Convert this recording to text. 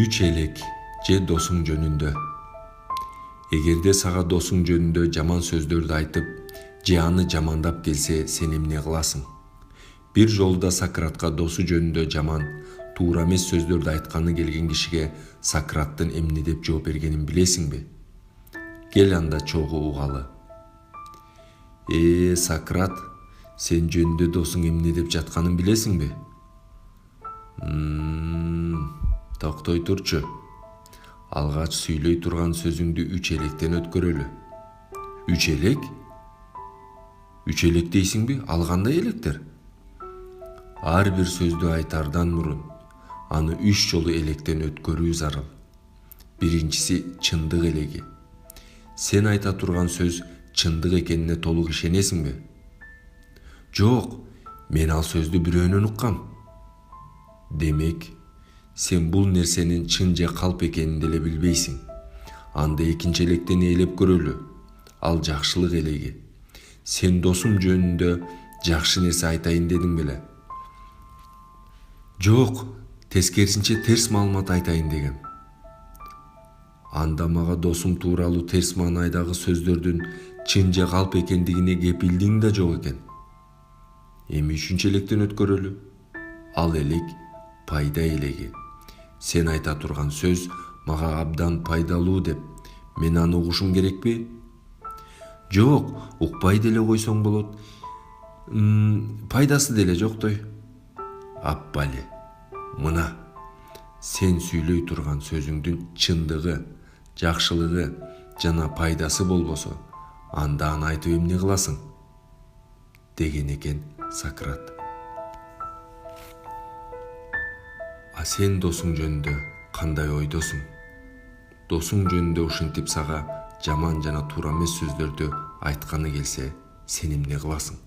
Үч элек же досуң жөнүндө. Эгерде сага досуң жөнүндө жаман сөздөрдү айтып, же аны жамандап келсе, сен эмне кыласың? Бир жолу Сократка досу жөнүндө жаман, туура эмес сөздөрдү айтканы келген кишиге Сократтын эмне деп жооп бергенин билесиңби? Кел анда чогуу угалы. Сократ, сен жөнүндө досуң эмне деп жатканын билесиңби? Токтой турчу. Алгач сүйлөй турган сөзүңдү үч электен өткөрөлү. Үч элек? Үч элек дейсиңби? Ал кандай электер? Ар бир сөздү айтардан мурун аны үч жолу электен өткөрүү зарыл. Биринчиси чындык элеги. Сен айта турган сөз чындык экенине толук ишенесиңби? Жок, мен ал сөздү бирөөнөн уккам. Демек, сен бул нерсенин чын же калп экенин деле билбейсиң. Анда экинчи электени ээлеп көрөлү. Ал жакшылык элеги. Сен досум жөнүндө жакшы нерсе айтайын дедиң беле? Жок, тескерисинче терс маалымат айтайын дегем. Анда мага досум тууралуу терс маанайдагы сөздөрдүн чын же калп экендигине кепилдиң да жок экен. Эми үчүнчү электен өткөрөлү. Ал элек пайда элеги. Сен айта турган сөз мага абдан пайдалуу деп, мен аны угушум керекпи? Жок, укпай деле койсоң болот. Пайдасы деле жоктой. Аппали. Мына, сен сүйлөй турган сөзүңдүн чындыгы, жакшылыгы жана пайдасы болбосо, анда аны айтып эмне кыласың? Деген экен Сократ. А сен досуң жөнүндө кандай ойдосуң? Досуң жөнүндө ушинтип сага жаман жана туура эмес сөздөрдү айтканы келсе, сен эмне кыласың?